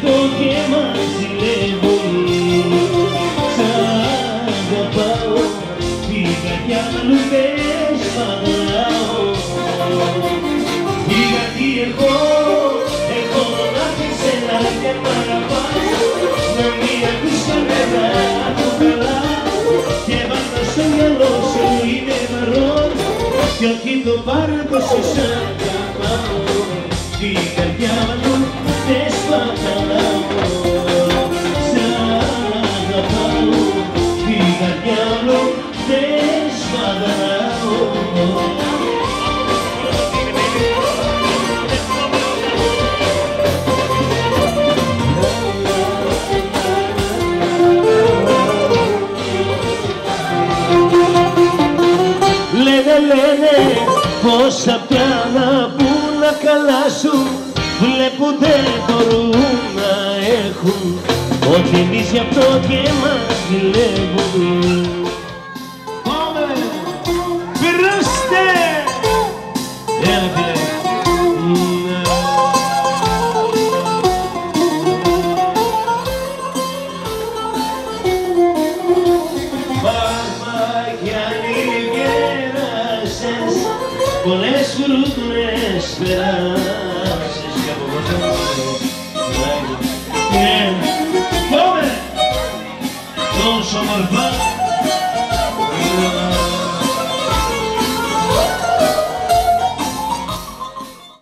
αυτό και μας ζηλεύουν. Σ' αγαπάω, η καρδιά μου δεν σπατάω. Γιατί εγώ μονάχα εσένα και παραπάνω. Να μην ακούς κανένα το καλά και βάλτα στο μυαλό σου είναι παρόν κι όχι το πάρτο σου σ' αγαπάω. Τη καρδιά μου δεν σπατάω. Σ' αγαπάω, τη καρδιά μου δεν σπατάω. Λένε πως απ' πια να πουν να καλά σου βλέπουν δεν μπορούν να έχουν ότι εμείς γι' αυτό και μας ζηλεύουν. Πάμε! Πυράστε! Έλα φίλε! Πολλές φρούτουνες περάσεις κι από εδώ πάμε! Τόσο μορφά